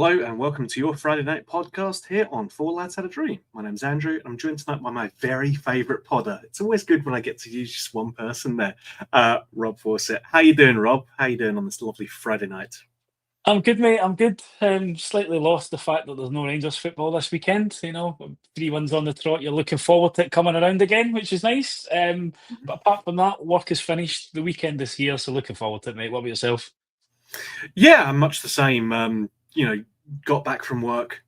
Hello and welcome to your Friday night podcast here on Four Lads Had a Dream. My name's Andrew and I'm joined tonight by my very favourite podder. It's always good when I get to use just one person there. Rob Fawcett. How you doing, Rob? How you doing on this lovely Friday night? I'm good, mate. I'm good. Slightly lost the fact that there's no Rangers football this weekend. 3 wins on the trot. You're looking forward to it coming around again, which is nice. But apart from that, work is finished. The weekend is here, so looking forward to it, mate. What about yourself? Yeah, I'm much the same. Got back from work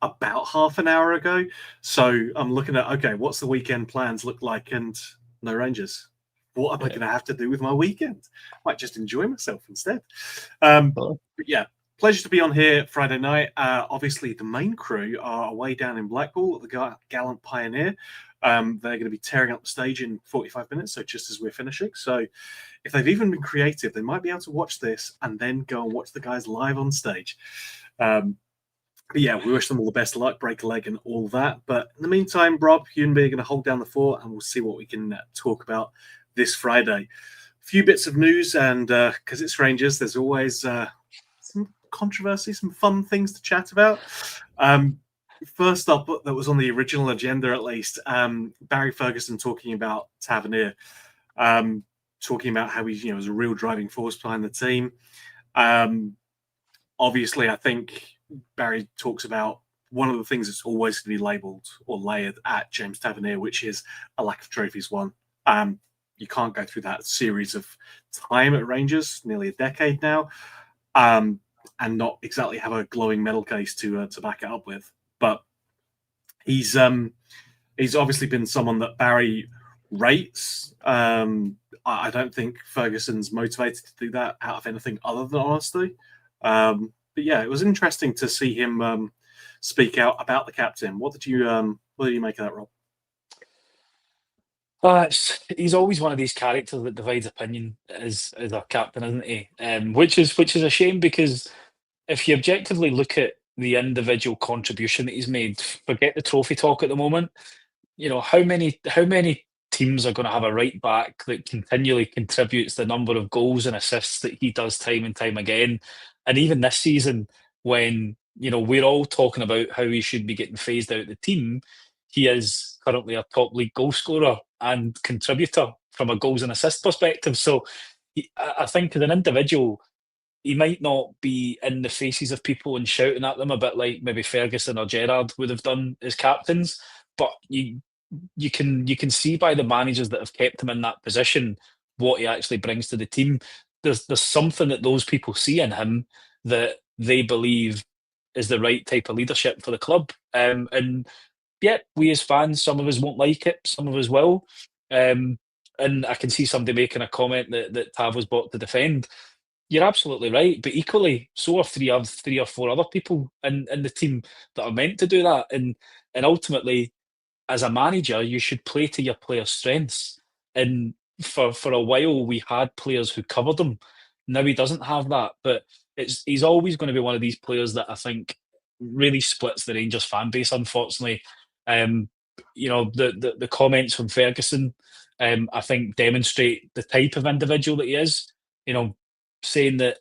about half an hour ago. So I'm looking at, okay, what's the weekend plans look like? And no Rangers. What am I going to have to do with my weekend? Might just enjoy myself instead. But yeah, pleasure to be on here Friday night. Obviously, the main crew are away down in Blackpool at the Gallant Pioneer. They're going to be tearing up the stage in 45 minutes, so just as we're finishing. So if they've even been creative, they might be able to watch this and then go and watch the guys live on stage. But yeah, we wish them all the best of luck, break a leg and all that. But in the meantime, Rob, you and me are going to hold down the fort and we'll see what we can talk about this Friday. A few bits of news, and because it's Rangers, there's always some controversy, some fun things to chat about. First up, that was on the original agenda at least, Barry Ferguson talking about Tavernier, talking about how he was a real driving force behind the team. Obviously, I think Barry talks about one of the things that's always going to be labelled or layered at James Tavernier, which is a lack of trophies won. You can't go through that series of time at Rangers, nearly a decade now, and not exactly have a glowing medal case to back it up with. But he's obviously been someone that Barry rates. I don't think Ferguson's motivated to do that out of anything other than honesty. But yeah, it was interesting to see him speak out about the captain. What did you make of that, Rob? He's always one of these characters that divides opinion as our captain, isn't he? Which is a shame because if you objectively look at the individual contribution that he's made, forget the trophy talk at the moment. How many teams are going to have a right back that continually contributes the number of goals and assists that he does time and time again? And even this season, when we're all talking about how he should be getting phased out of the team, he is currently a top league goal scorer and contributor from a goals and assist perspective. So I think as an individual, he might not be in the faces of people and shouting at them a bit like maybe Ferguson or Gerrard would have done as captains, but you can see by the managers that have kept him in that position what he actually brings to the team. There's something that those people see in him that they believe is the right type of leadership for the club. And yeah, we as fans, some of us won't like it, some of us will. And I can see somebody making a comment that Tav was bought to defend. You're absolutely right, but equally, so are three or four other people in the team that are meant to do that. And ultimately, as a manager, you should play to your players' strengths. And for a while, we had players who covered them. Now he doesn't have that, but he's always going to be one of these players that I think really splits the Rangers fan base. Unfortunately, um, the comments from Ferguson, I think demonstrate the type of individual that he is. Saying that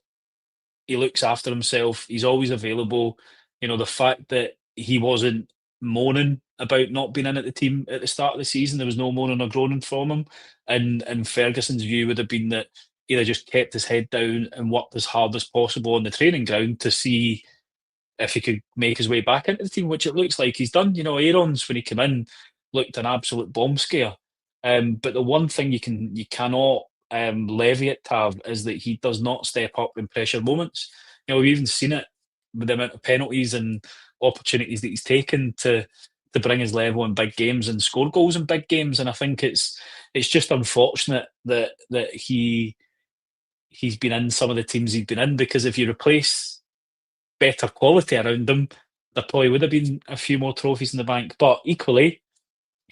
he looks after himself. He's always available. The fact that he wasn't moaning about not being in at the team at the start of the season, there was no moaning or groaning from him. And Ferguson's view would have been that either just kept his head down and worked as hard as possible on the training ground to see if he could make his way back into the team, which it looks like he's done. Aaron's when he came in looked an absolute bomb scare. But the one thing you cannot levy at Tav is that he does not step up in pressure moments. We've even seen it with the amount of penalties and opportunities that he's taken to bring his level in big games and score goals in big games. And I think it's just unfortunate that he's been in some of the teams he's been in, because if you replace better quality around him, there probably would have been a few more trophies in the bank. But equally,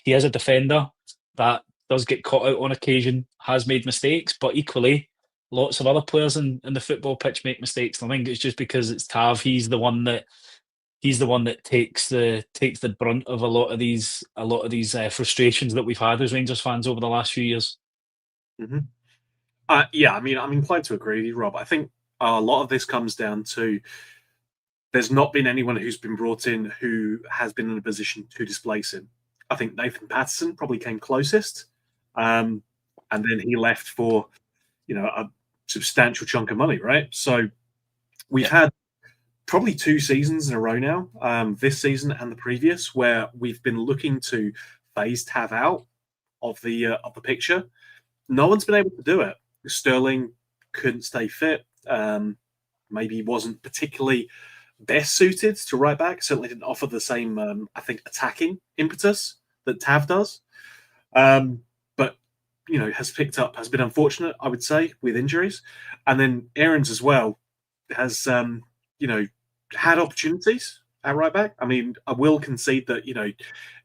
he is a defender that does get caught out on occasion, has made mistakes, but equally, lots of other players in the football pitch make mistakes. And I think it's just because it's Tav, he's the one that takes the brunt of a lot of these frustrations that we've had as Rangers fans over the last few years. Mm-hmm. Yeah, I'm inclined to agree with you, Rob. I think a lot of this comes down to there's not been anyone who's been brought in who has been in a position to displace him. I think Nathan Patterson probably came closest, and then he left for a substantial chunk of money, right? So we've Yeah, had probably 2 seasons in a row now, this season and the previous, where we've been looking to phase Tav out of the picture. No one's been able to do it. Sterling couldn't stay fit. Maybe wasn't particularly best suited to right back. Certainly didn't offer the same, I think, attacking impetus that Tav does. But has picked up, has been unfortunate, I would say, with injuries, and then Aaron's as well has had opportunities at right back. I mean, I will concede that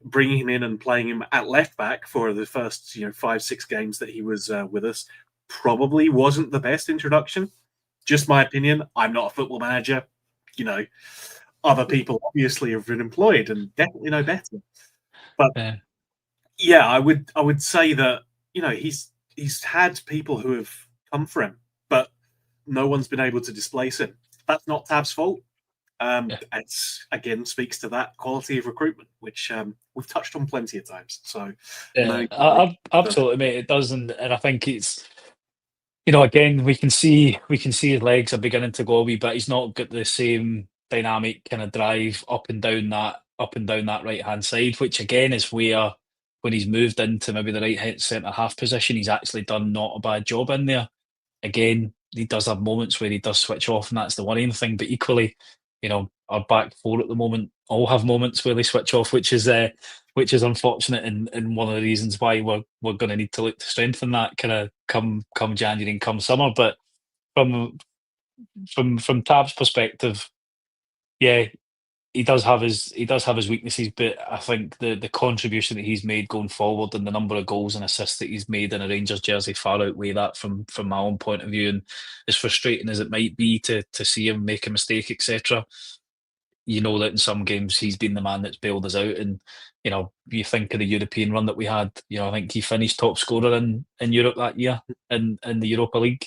bringing him in and playing him at left back for the first 5-6 games that he was with us probably wasn't the best introduction. Just my opinion. I'm not a football manager. You know, other people obviously have been employed and definitely know better. But yeah, yeah, I would say that he's had people who have come for him, but no one's been able to displace him. That's not Tab's fault. yeah. It's again speaks to that quality of recruitment, which we've touched on plenty of times. So no Yeah, need to repeat that. absolutely, mate. It does, and I think it's again we can see his legs are beginning to go a wee bit. He's not got the same dynamic kind of drive up and down that right hand side, which again is where when he's moved into maybe the right centre half position, he's actually done not a bad job in there. Again, he does have moments where he does switch off, and that's the worrying thing. But equally, our back four at the moment all have moments where they switch off, which is unfortunate, and one of the reasons why we're going to need to look to strengthen that kind of come January and come summer. But from from Tab's perspective, yeah, he does have his weaknesses, but I think the contribution that he's made going forward and the number of goals and assists that he's made in a Rangers jersey far outweigh that from my own point of view. And as frustrating as it might be to see him make a mistake, etc., you know that in some games he's been the man that's bailed us out. And you think of the European run that we had. I think he finished top scorer in Europe that year in the Europa League.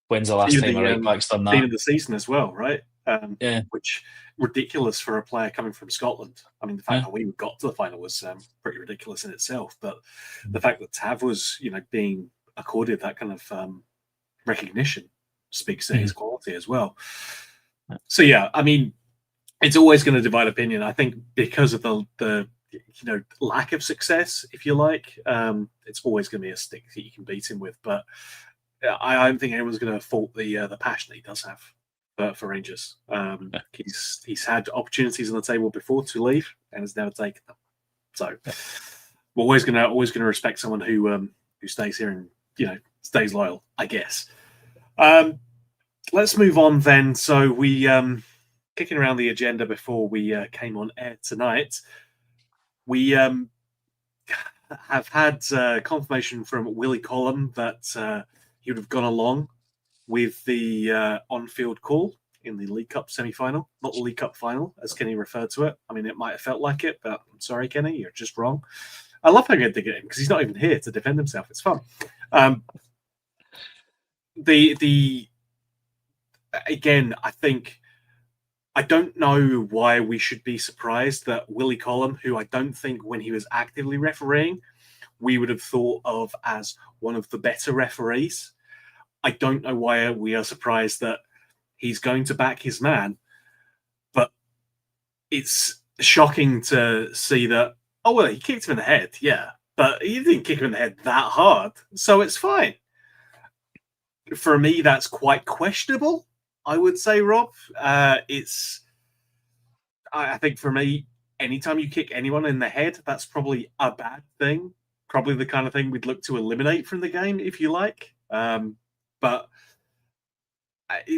When's the last Team of time a the right back's done team that? of the season as well, right? Yeah, Which ridiculous for a player coming from Scotland. I mean, the fact yeah, that we got to the final was pretty ridiculous in itself. But the fact that Tav was, being accorded that kind of recognition speaks to his mhm, quality as well. So yeah, I mean, it's always going to divide opinion. I think because of the lack of success, if you like, it's always going to be a stick that you can beat him with. But I don't think anyone's going to fault the passion that he does have for Rangers. yeah, He's had opportunities on the table before to leave and has never taken them. So yeah. we're always gonna respect someone who stays here and stays loyal, I guess. Um, let's move on then. So we kicking around the agenda before we came on air tonight. We have had confirmation from Willie Collum that he would have gone along with the on-field call in the League Cup semi-final, not the League Cup final, as Kenny referred to it. I mean, it might have felt like it, but I'm sorry, Kenny, you're just wrong. I love how you dig it in because he's not even here to defend himself. It's fun. Um, the again, I don't know why we should be surprised that Willie Collum, who I don't think when he was actively refereeing, we would have thought of as one of the better referees. I don't know why we are surprised that he's going to back his man, but it's shocking to see that, oh, well, he kicked him in the head, yeah, but he didn't kick him in the head that hard, so it's fine. For me, that's quite questionable, I would say, Rob. I think for me, anytime you kick anyone in the head, that's probably a bad thing. Probably the kind of thing we'd look to eliminate from the game, if you like. But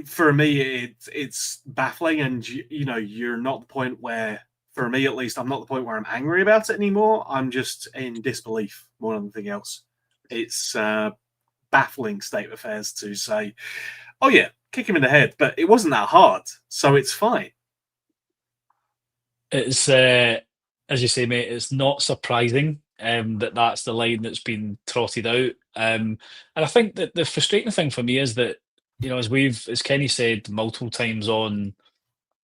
for me, it's baffling, and you're not the point where, for me at least, I'm not the point where I'm angry about it anymore. I'm just in disbelief more than anything else. It's baffling state of affairs to say, oh yeah, kick him in the head, but it wasn't that hard, so it's fine. It's as you say, mate. It's not surprising that that's the line that's been trotted out. And I think that the frustrating thing for me is that as Kenny said multiple times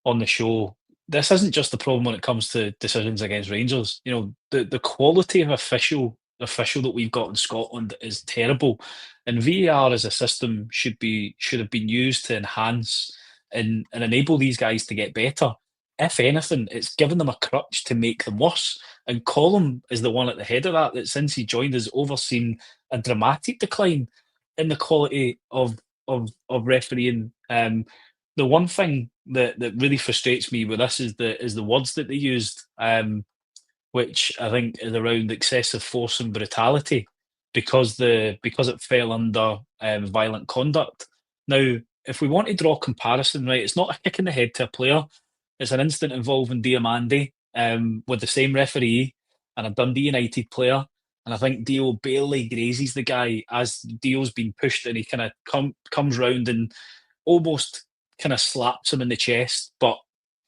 on the show, this isn't just a problem when it comes to decisions against Rangers. You know, the quality of official that we've got in Scotland is terrible, and VAR as a system should have been used to enhance and enable these guys to get better. If anything, it's given them a crutch to make them worse. And Colum is the one at the head of that. That since he joined has overseen a dramatic decline in the quality of refereeing. The one thing that really frustrates me with this is the words that they used, which I think is around excessive force and brutality, because it fell under violent conduct. Now, if we want to draw a comparison, right, it's not a kick in the head to a player. It's an incident involving Diamande with the same referee and a Dundee United player. And I think Dio barely grazes the guy as Dio's being pushed, and he kind of comes round and almost kind of slaps him in the chest, but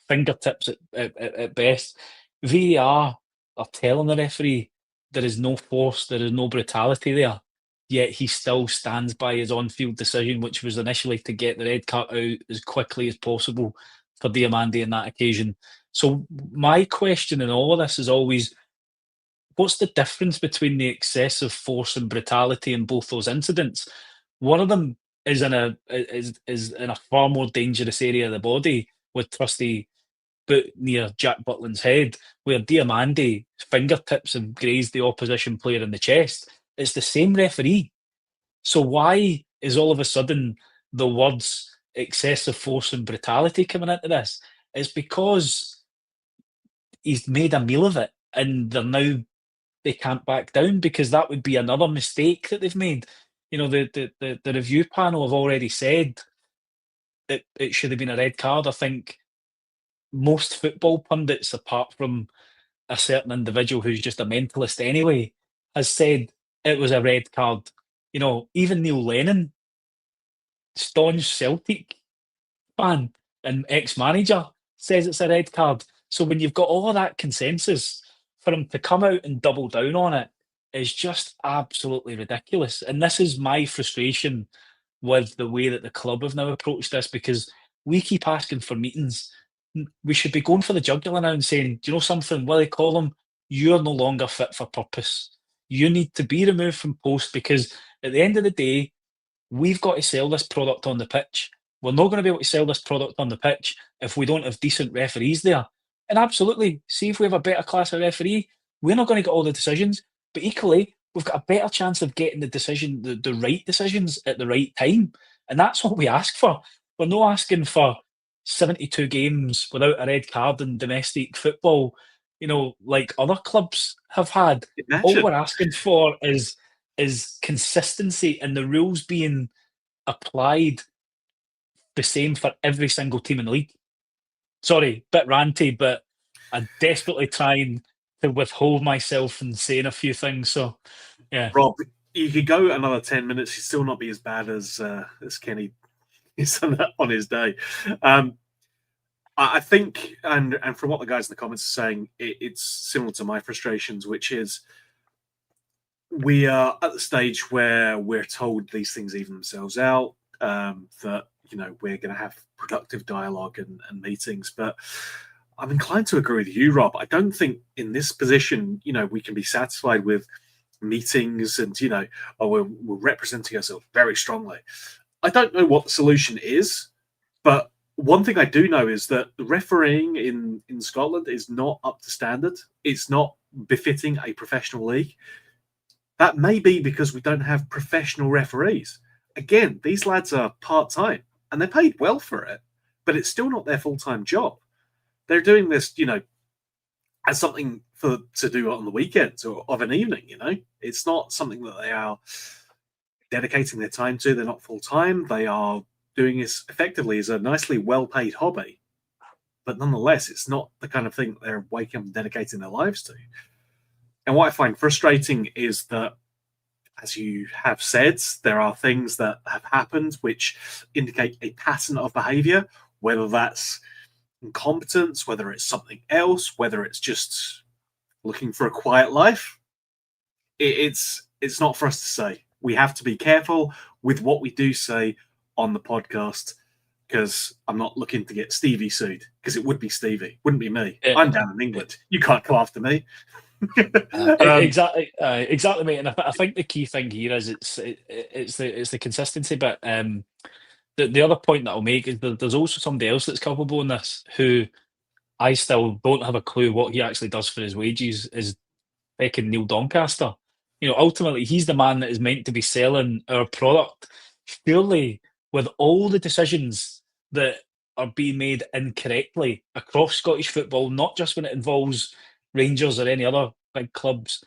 fingertips at best. VAR are telling the referee there is no force, there is no brutality there. Yet he still stands by his on-field decision, which was initially to get the red card out as quickly as possible for Diamande on that occasion. So my question in all of this is always, what's the difference between the excessive force and brutality in both those incidents? One of them is in a far more dangerous area of the body with Trusty boot near Jack Butland's head, where Diamande fingertips have grazed the opposition player in the chest. It's the same referee. So why is all of a sudden the words excessive force and brutality coming into this? It's because he's made a meal of it, and they can't back down, because that would be another mistake that they've made. You know, the review panel have already said that it should have been a red card. I think most football pundits, apart from a certain individual who's just a mentalist anyway, has said it was a red card. You know, even Neil Lennon, staunch Celtic fan and ex-manager, says it's a red card. So when you've got all of that consensus, for him to come out and double down on it is just absolutely ridiculous. And this is my frustration with the way that the club have now approached this, because we keep asking for meetings. We should be going for the jugular now and saying, do you know something, Willie Collum, you're no longer fit for purpose. You need to be removed from post, because at the end of the day, we've got to sell this product on the pitch. We're not going to be able to sell this product on the pitch if we don't have decent referees there. And absolutely, see if we have a better class of referee, we're not going to get all the decisions, but equally, we've got a better chance of getting the right decisions at the right time. And that's what we ask for. We're not asking for 72 games without a red card in domestic football, you know, like other clubs have had. All Imagine. we're asking for is consistency and the rules being applied the same for every single team in the league. Sorry, bit ranty, but I'm desperately trying to withhold myself from saying a few things. So, yeah. Rob, you could go another 10 minutes, you'd still not be as bad as Kenny is on his day. I think, and from what the guys in the comments are saying, it's similar to my frustrations, which is we are at the stage where we're told these things even themselves out, that, you know, we're going to have productive dialogue and meetings. But I'm inclined to agree with you, Rob. I don't think in this position, you know, we can be satisfied with meetings and, you know, we're representing ourselves very strongly. I don't know what the solution is, but one thing I do know is that the refereeing in Scotland is not up to standard. It's not befitting a professional league. That may be because we don't have professional referees. Again, these lads are part-time and they're paid well for it, but it's still not their full-time job. They're doing this, you know, as something to do on the weekends or of an evening, you know. It's not something that they are dedicating their time to. They're not full-time. They are doing this effectively as a nicely well-paid hobby. But nonetheless, it's not the kind of thing that they're waking up and dedicating their lives to. And what I find frustrating is that, as you have said, there are things that have happened which indicate a pattern of behavior, whether that's incompetence, whether it's something else, whether it's just looking for a quiet life. It's not for us to say. We have to be careful with what we do say on the podcast. because I'm not looking to get Stevie sued, because it would be Stevie, wouldn't be me. Uh, I'm down in England. You can't come after me. exactly, exactly, mate. And I think the key thing here is it's the consistency bit. The other point that I'll make is that there's also somebody else that's culpable in this who I still don't have a clue what he actually does for his wages. Is fucking Neil Doncaster. Ultimately, he's the man that is meant to be selling our product. Surely, with all the decisions that are being made incorrectly across Scottish football, not just when it involves Rangers or any other big clubs,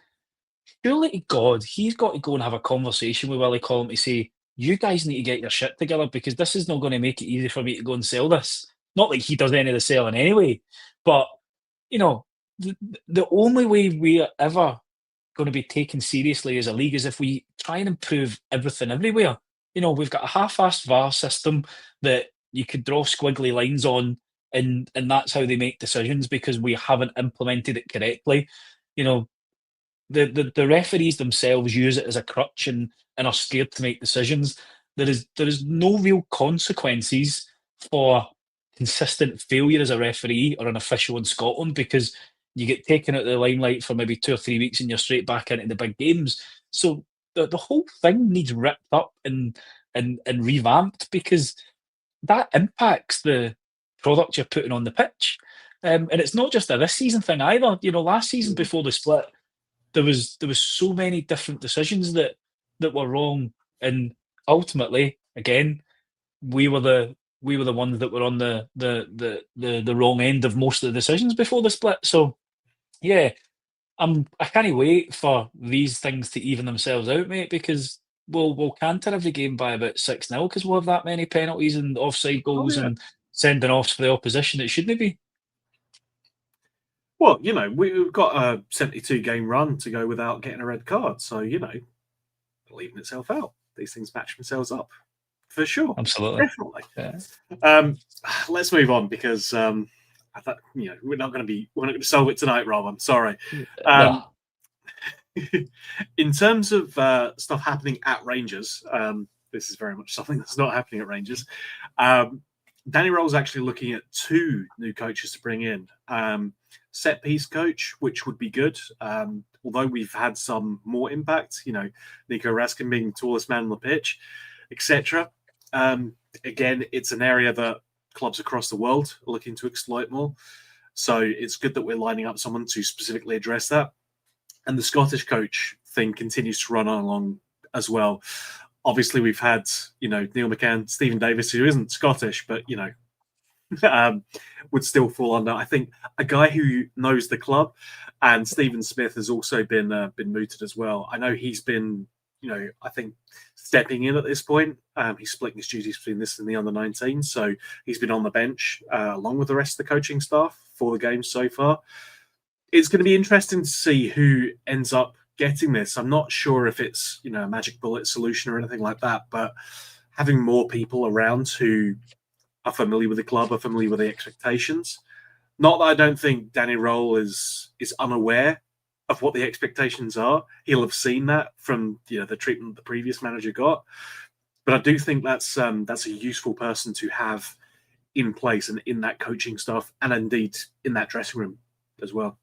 surely to God, he's got to go and have a conversation with Willie Collum to say, you guys need to get your shit together because this is not going to make it easy for me to go and sell this. Not like he does any of the selling anyway, but you know, the, the only way we are ever going to be taken seriously as a league is if we try and improve everything everywhere. We've got a half-assed VAR system that you could draw squiggly lines on, and that's how they make decisions because we haven't implemented it correctly. You know, the referees themselves use it as a crutch and are scared to make decisions. There is no real consequences for consistent failure as a referee or an official in Scotland because you get taken out of the limelight for maybe 2 or 3 weeks and you're straight back into the big games. So the whole thing needs ripped up and revamped because that impacts the product you're putting on the pitch. And it's not just a this season thing either. Last season before the split, there was so many different decisions that were wrong, and ultimately, again, we were the ones that were on the wrong end of most of the decisions before the split. So yeah, I can't wait for these things to even themselves out, mate, because we'll canter every game by about 6-0 because we'll have that many penalties and offside Oh goals yeah. and sending offs for the opposition. It shouldn't be. Well, we've got a 72 game run to go without getting a red card. So, leaving itself out. These things match themselves up for sure. Absolutely. Definitely. Yeah. Let's move on because I thought, we're not going to solve it tonight, Rob. I'm sorry. No. In terms of stuff happening at Rangers, this is very much something that's not happening at Rangers. Danny Rohl's actually looking at 2 new coaches to bring in. Set piece coach, which would be good. Although we've had some more impact, Nico Raskin being the tallest man on the pitch, etc. Again, it's an area that clubs across the world are looking to exploit more. So it's good that we're lining up someone to specifically address that. And the Scottish coach thing continues to run along as well. Obviously, we've had, Neil McCann, Stephen Davis, who isn't Scottish, but, would still fall under, I think, a guy who knows the club. And Stephen Smith has also been mooted as well. I know he's been, I think, stepping in at this point. He's splitting his duties between this and the under-19. So he's been on the bench along with the rest of the coaching staff for the games so far. It's going to be interesting to see who ends up getting this. I'm not sure if it's, a magic bullet solution or anything like that, but having more people around who are familiar with the club, are familiar with the expectations. Not that I don't think Danny Rohl is unaware of what the expectations are. He'll have seen that from the treatment the previous manager got. But I do think that's a useful person to have in place and in that coaching staff, and indeed in that dressing room as well.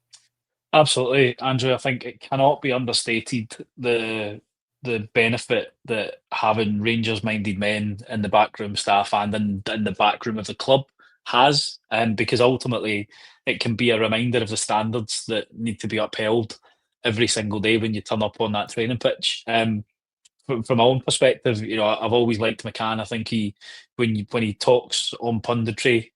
Absolutely, Andrew. I think it cannot be understated the benefit that having Rangers-minded men in the backroom staff and in the backroom of the club has, because ultimately it can be a reminder of the standards that need to be upheld every single day when you turn up on that training pitch. From my own perspective, I've always liked McCann. I think when he talks on punditry,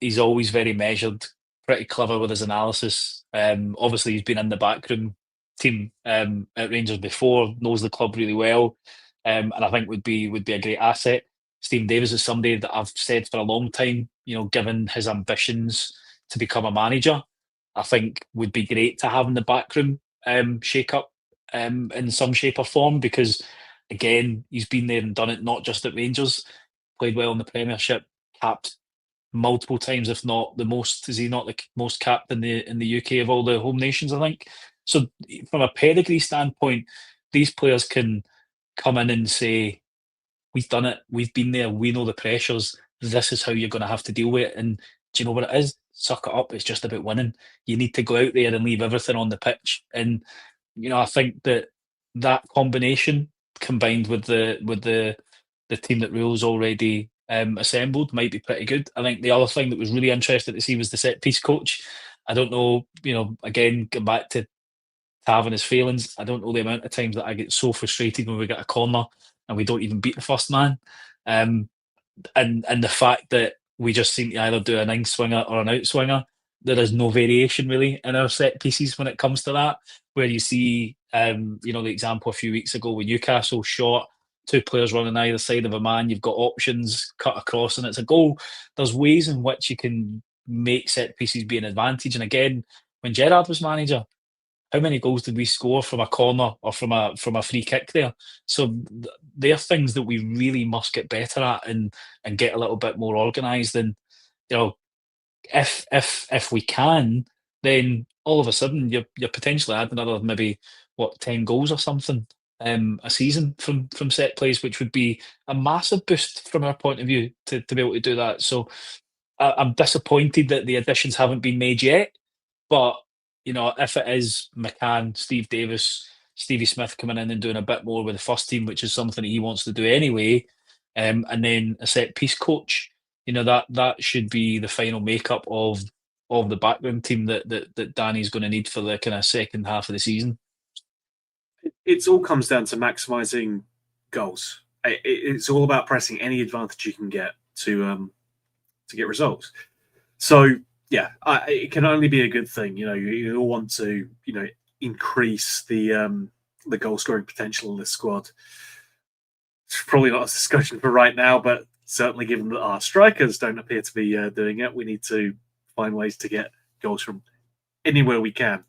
he's always very measured, pretty clever with his analysis. Obviously, he's been in the backroom team at Rangers before, knows the club really well, and I think would be a great asset. Stephen Davis is somebody that I've said for a long time, given his ambitions to become a manager, I think would be great to have in the backroom shake up in some shape or form because, again, he's been there and done it, not just at Rangers, played well in the Premiership, capped multiple times, if not the most. Is he not the most capped in the UK of all the home nations, I think? So from a pedigree standpoint, these players can come in and say, we've done it, we've been there, we know the pressures, this is how you're going to have to deal with it. And do you know what it is? Suck it up. It's just about winning. You need to go out there and leave everything on the pitch. And I think that that combination combined with the team that Rule's already assembled might be pretty good. I think the other thing that was really interesting to see was the set piece coach. I don't know, again, going back to Tavernier's failings, I don't know the amount of times that I get so frustrated when we get a corner and we don't even beat the first man. Um, and the fact that we just seem to either do an in swinger or an out swinger. There is no variation really in our set pieces when it comes to that. Where you see, the example a few weeks ago with Newcastle shot, two players running either side of a man, you've got options, cut across, and it's a goal. There's ways in which you can make set pieces be an advantage. And again, when Gerrard was manager, how many goals did we score from a corner or from a free kick there? So they're things that we really must get better at and get a little bit more organised. And you know, if we can, then all of a sudden you're potentially adding another maybe 10 goals or something a season from set plays, which would be a massive boost from our point of view to be able to do that. So I'm disappointed that the additions haven't been made yet. But if it is McCann, Steve Davis, Stevie Smith coming in and doing a bit more with the first team, which is something that he wants to do anyway, and then a set piece coach, that should be the final makeup of the backroom team that Danny's going to need for the kind of second half of the season. It all comes down to maximising goals. It's all about pressing any advantage you can get to get results. So yeah, it can only be a good thing. You all want to increase the goal scoring potential of the squad. It's probably not a discussion for right now, but certainly given that our strikers don't appear to be doing it, we need to find ways to get goals from anywhere we can.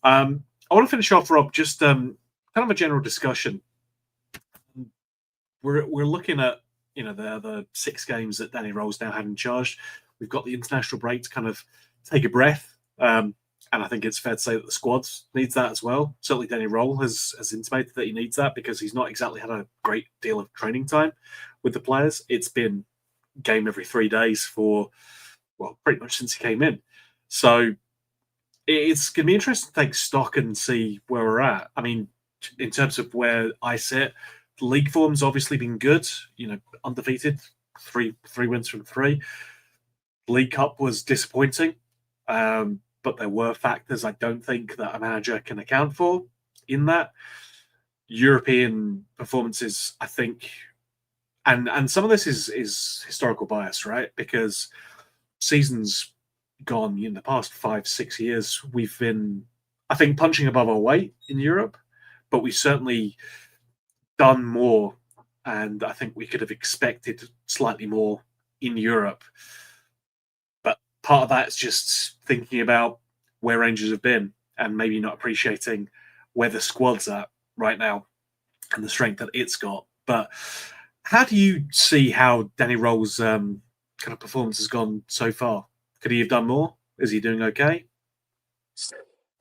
I want to finish off, Rob, just kind of a general discussion. We're looking at the 6 games that Danny Rohl's now had in charge. We've got the international break to kind of take a breath, and I think it's fair to say that the squad needs that as well. Certainly, Danny Rohl has intimated that he needs that because he's not exactly had a great deal of training time with the players. It's been game every 3 days for pretty much since he came in. So it's going to be interesting to take stock and see where we're at. I mean, in terms of where I sit, the league form's obviously been good. Undefeated, three wins from 3. League Cup was disappointing, but there were factors I don't think that a manager can account for in that. European performances, I think, and some of this is historical bias, right? Because seasons gone in the past 5-6 years, we've been, I think, punching above our weight in Europe, but we've certainly done more, and I think we could have expected slightly more in Europe. Part of that is just thinking about where Rangers have been and maybe not appreciating where the squad's at right now and the strength that it's got. But how do you see how Danny Rohl's kind of performance has gone so far? Could he have done more? Is he doing okay?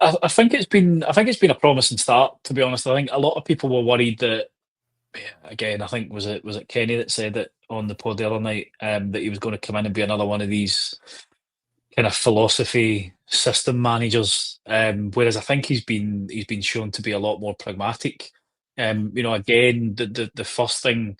I think it's been a promising start, to be honest. I think a lot of people were worried that, again, I think was it Kenny that said it on the pod the other night, that he was going to come in and be another one of these kind of philosophy system managers. Whereas I think he's been shown to be a lot more pragmatic. Again, the first thing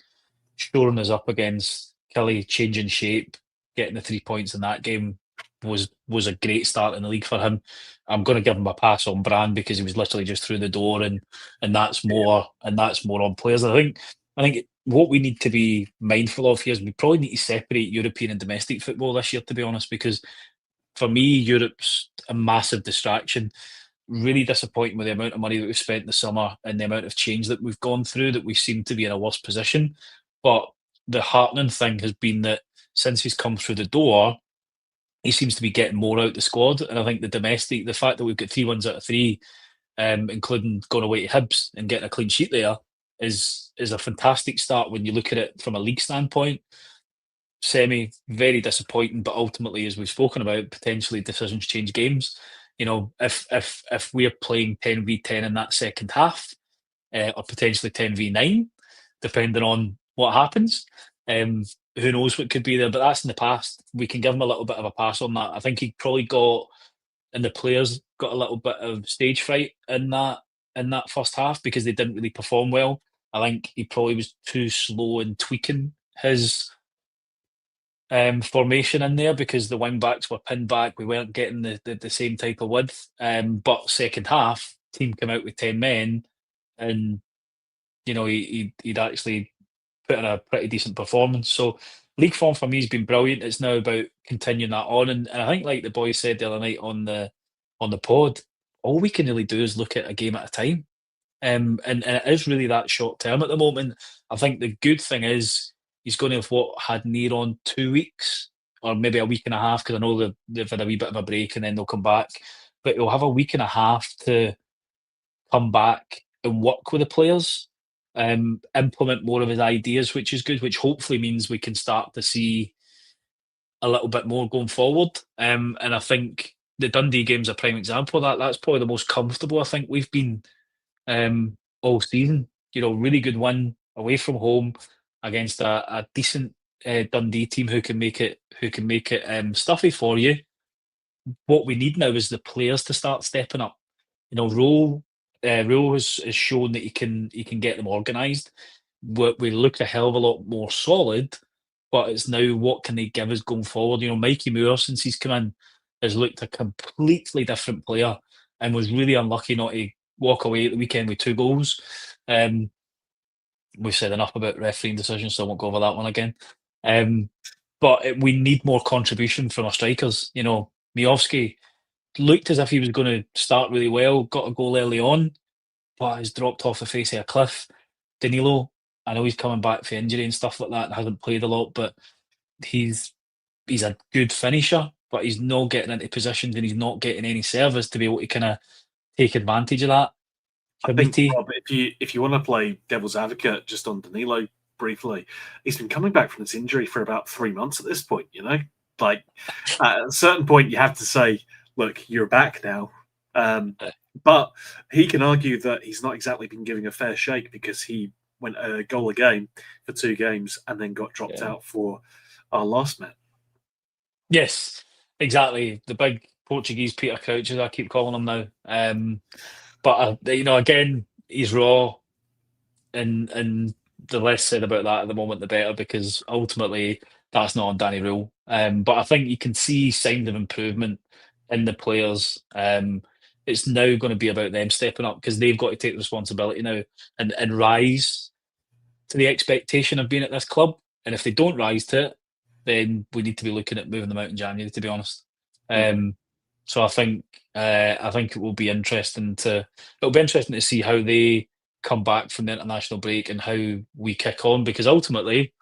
shoring us up against Kelly changing shape, getting the 3 points in that game was a great start in the league for him. I'm going to give him a pass on brand because he was literally just through the door, and that's more on players. I think what we need to be mindful of here is we probably need to separate European and domestic football this year, to be honest, because for me, Europe's a massive distraction. Really disappointing with the amount of money that we've spent in the summer and the amount of change that we've gone through, that we seem to be in a worse position. But the heartening thing has been that since he's come through the door, he seems to be getting more out the squad. And I think the fact that we've got 3 wins out of 3, including going away to Hibs and getting a clean sheet there, is a fantastic start when you look at it from a league standpoint. Semi, very disappointing, but ultimately, as we've spoken about, potentially decisions change games. If we're playing 10v10 in that second half, or potentially 10v9, depending on what happens, who knows what could be there, but that's in the past. We can give him a little bit of a pass on that. I think he probably got, and the players got a little bit of stage fright in that first half because they didn't really perform well. I think he probably was too slow in tweaking his formation in there because the wing backs were pinned back. We weren't getting the same type of width. But second half, team came out with 10 men, and he'd actually put in a pretty decent performance. So league form for me has been brilliant. It's now about continuing that on, and I think like the boys said the other night on the pod, all we can really do is look at a game at a time. And it is really that short term at the moment. I think the good thing is he's going to have had near on 2 weeks or maybe a week and a half because I know they've had a wee bit of a break and then they'll come back. But he'll have a week and a half to come back and work with the players, implement more of his ideas, which is good, which hopefully means we can start to see a little bit more going forward. And I think the Dundee game's a prime example of that. That's probably the most comfortable I think we've been all season. Really good win away from home against a decent Dundee team who can make it stuffy for you. What we need now is the players to start stepping up. Rohl has shown that he can get them organised. We look a hell of a lot more solid, but it's now what can they give us going forward? Mikey Moore, since he's come in, has looked a completely different player and was really unlucky not to walk away at the weekend with 2 goals. We've said enough about refereeing decisions, so I won't go over that one again. We need more contribution from our strikers. Miovski looked as if he was going to start really well, got a goal early on, but has dropped off the face of a cliff. Danilo, I know he's coming back for injury and stuff like that and hasn't played a lot, but he's a good finisher, but he's not getting into positions and he's not getting any service to be able to kind of take advantage of that. I think, Committee. Rob, if you want to play devil's advocate just on Danilo briefly, he's been coming back from this injury for about 3 months at this point. Like at a certain point, you have to say, "Look, you're back now." But he can argue that he's not exactly been giving a fair shake because he went a goal a game for 2 games and then got dropped out for our last match. Yes, exactly. The big Portuguese Peter Crouch, as I keep calling him now. But again, he's raw, and the less said about that at the moment, the better, because ultimately that's not on Danny Rule. But I think you can see signs of improvement in the players. It's now going to be about them stepping up because they've got to take responsibility now and rise to the expectation of being at this club. And if they don't rise to it, then we need to be looking at moving them out in January, to be honest. So I think it will be interesting to see how they come back from the international break and how we kick on, because ultimately,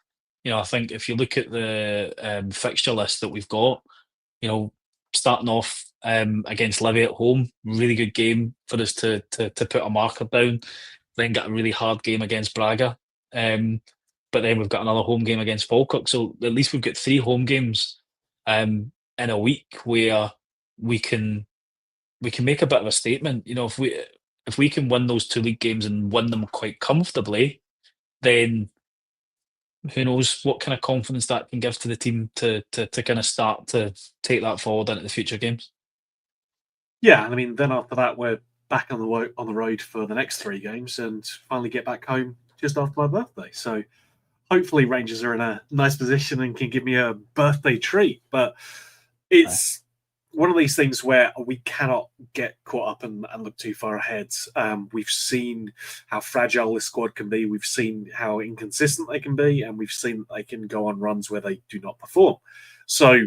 I think if you look at the fixture list that we've got, starting off against Livy at home, really good game for us to put a marker down. Then got a really hard game against Braga, but then we've got another home game against Falkirk. So at least we've got 3 home games in a week where we can make a bit of a statement. If we can win those 2 league games and win them quite comfortably, then who knows what kind of confidence that can give to the team to kind of start to take that forward into the future games. Yeah, and I mean, then after that, we're back on the road for the next 3 games and finally get back home just after my birthday. So hopefully Rangers are in a nice position and can give me a birthday treat. But it's one of these things where we cannot get caught up and look too far ahead. We've seen how fragile this squad can be. We've seen how inconsistent they can be, and we've seen that they can go on runs where they do not perform. So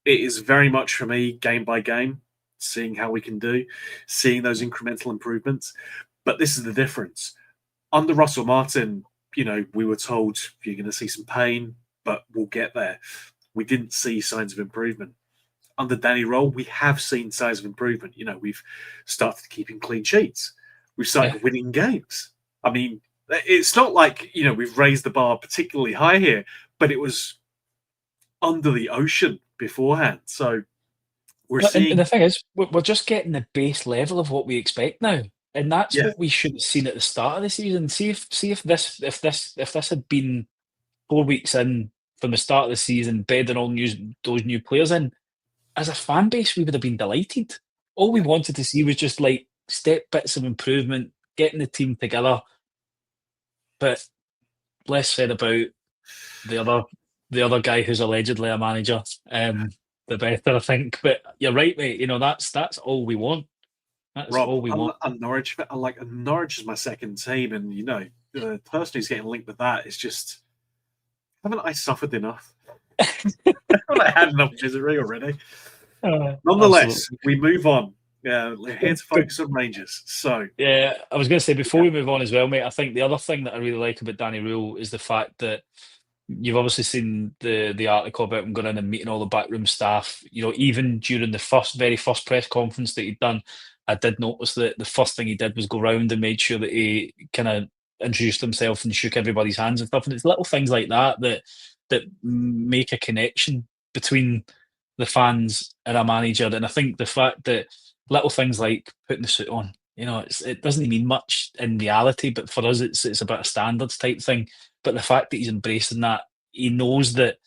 it is very much for me, game by game, seeing how we can do, seeing those incremental improvements. But this is the difference. Under Russell Martin, we were told you're going to see some pain, but we'll get there. We didn't see signs of improvement. Under Danny Rohl, we have seen signs of improvement. We've started keeping clean sheets. We've started winning games. I mean, it's not like, we've raised the bar particularly high here, but it was under the ocean beforehand. So we're seeing... And the thing is, we're just getting the base level of what we expect now. And that's what we should have seen at the start of the season. See if this had been 4 weeks in from the start of the season, bedding all those new players in, as a fan base, we would have been delighted. All we Yeah. wanted to see was just like step bits of improvement, getting the team together. But less said about the other the other guy who's allegedly a manager, the better, I think. But you're right, mate. That's all we want. That's Rob, all we want. I'm Norwich. I like Norwich is my second team, and the person who's getting linked with that is just haven't I suffered enough? Haven't I had enough misery already? Nonetheless, Absolutely. we move on. Yeah, we're here to But focus on Rangers. So yeah, I was going to say before yeah, we move on as well, mate. I think the other thing that I really like about Danny Rule is the fact that you've obviously seen the article about him going in and meeting all the backroom staff. Even during the very first press conference that he'd done, I did notice that the first thing he did was go round and made sure that he kind of introduced himself and shook everybody's hands and stuff. And it's little things like that make a connection between the fans and a manager. And I think the fact that little things like putting the suit on, it doesn't mean much in reality, but for us, it's about a standards type thing. But the fact that he's embracing that, he knows that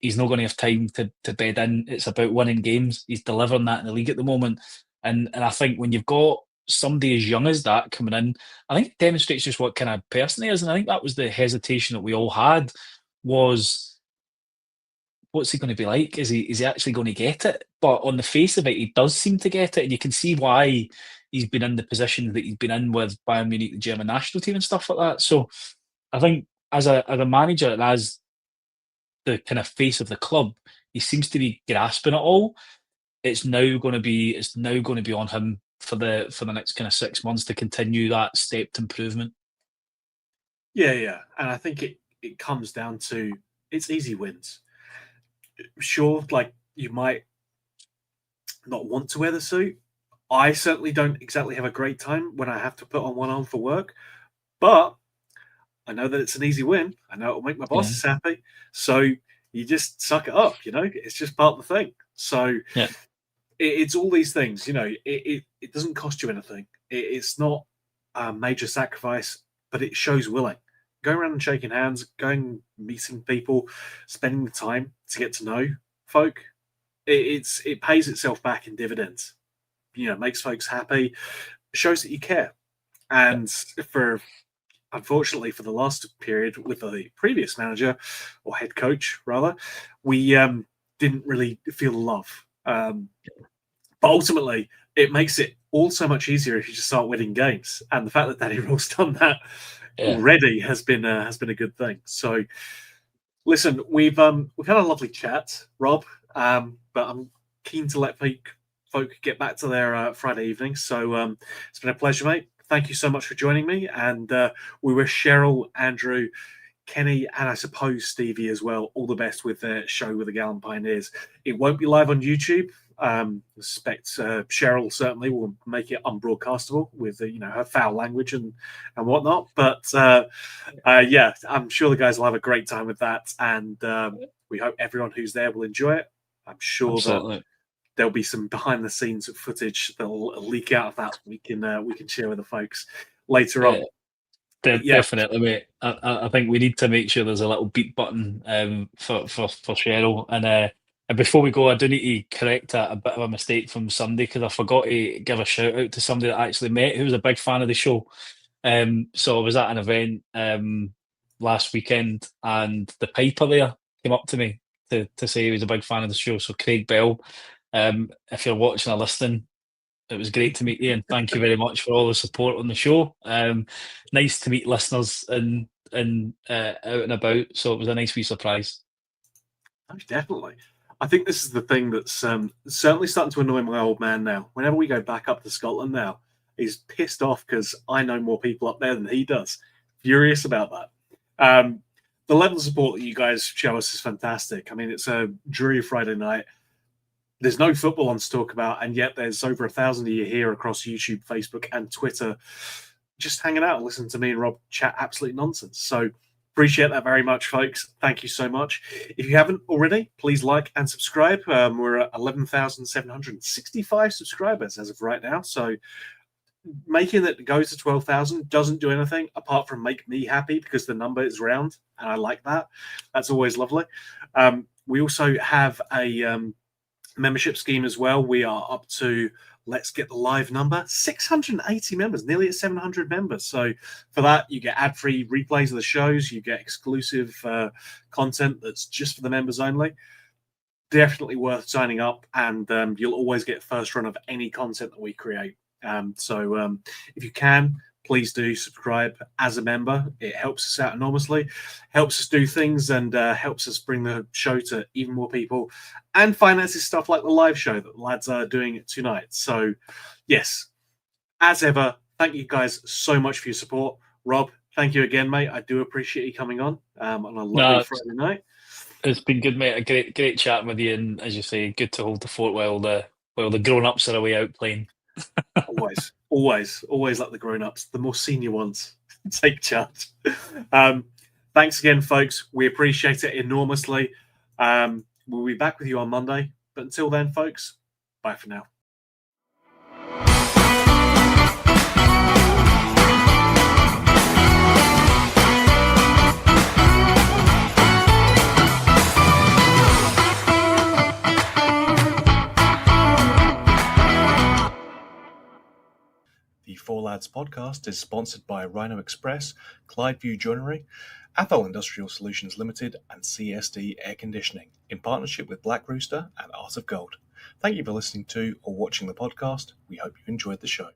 he's not going to have time to bed in. It's about winning games. He's delivering that in the league at the moment. And I think when you've got somebody as young as that coming in, I think it demonstrates just what kind of person he is. And I think that was the hesitation that we all had was, what's he going to be like? Is he actually going to get it? But on the face of it, he does seem to get it. And you can see why he's been in the position that he's been in with Bayern Munich, the German national team and stuff like that. So I think as a manager and as the kind of face of the club, he seems to be grasping it all. It's now going to be on him for the next kind of 6 months to continue that stepped improvement. yeah, and I think it comes down to it's easy wins. Sure, like you might not want to wear the suit. I certainly don't exactly have a great time when I have to put on one arm for work, but I know that it's an easy win. I know it'll make my Yeah, bosses happy. So you just suck it up, it's just part of the thing. So yeah, it's all these things, it doesn't cost you anything. It's not a major sacrifice, but it shows willing. Going around and shaking hands, going meeting people, spending the time to get to know folk, it pays itself back in dividends. Makes folks happy, shows that you care. yeah, And unfortunately, for the last period with the previous manager or head coach, rather, we didn't really feel the love. But ultimately, it makes it all so much easier if you just start winning games. And the fact that Danny Rohl's done that yeah. already has been a good thing. So, listen, we've had a lovely chat, Rob, but I'm keen to let folk get back to their Friday evening. So it's been a pleasure, mate. Thank you so much for joining me, and we wish Cheryl, Andrew, Kenny, and I suppose Stevie as well all the best with their show with the Gallant Pioneers. It won't be live on YouTube. I suspect Cheryl certainly will make it unbroadcastable with her foul language and whatnot. But yeah, I'm sure the guys will have a great time with that, and we hope everyone who's there will enjoy it. I'm sure that Absolutely. there'll be some behind the scenes footage that'll leak out of that we can share with the folks later Yeah, on. But yeah, definitely, mate. I think we need to make sure there's a little beat button for Cheryl. And before we go, I do need to correct a bit of a mistake from Sunday because I forgot to give a shout out to somebody that I actually met who was a big fan of the show. So I was at an event last weekend, and the piper there came up to me to say he was a big fan of the show. So Craig Bell, if you're watching or listening, it was great to meet you, and thank you very much for all the support on the show. Nice to meet listeners and out and about. So it was a nice wee surprise. definitely. I think this is the thing that's certainly starting to annoy my old man now. Whenever we go back up to Scotland now, he's pissed off because I know more people up there than he does. Furious about that. The level of support that you guys show us is fantastic. I mean, it's a dreary Friday night. There's no football on to talk about, and yet there's over 1,000 of you here across YouTube, Facebook, and Twitter, just hanging out and listening to me and Rob chat absolute nonsense. So appreciate that very much, folks. Thank you so much. If you haven't already, please like and subscribe. We're at 11,765 subscribers as of right now, so making it go to 12,000 doesn't do anything apart from make me happy because the number is round and I like that. That's always lovely. We also have a membership scheme as well. We are up to, let's get the live number, 680 members, nearly at 700 members. So for that, you get ad-free replays of the shows, you get exclusive content that's just for the members only. Definitely worth signing up, and you'll always get first run of any content that we create. So if you can, please do subscribe as a member. It helps us out enormously, helps us do things, and helps us bring the show to even more people, and finances stuff like the live show that the lads are doing tonight. So yes, as ever, thank you guys so much for your support. Rob, thank you again, mate. I do appreciate you coming on a lovely Friday night. It's been good, mate. A great chatting with you, and as you say, good to hold the fort while the grown-ups are away out playing. always like the grown-ups, the more senior ones. Take charge. Thanks again, folks. We appreciate it enormously. We'll be back with you on Monday. But until then, folks, bye for now. The Four Lads podcast is sponsored by Rhino Express, Clydeview Joinery, Athol Industrial Solutions Limited, and CSD Air Conditioning, in partnership with Black Rooster and Art of Gold. Thank you for listening to or watching the podcast. We hope you enjoyed the show.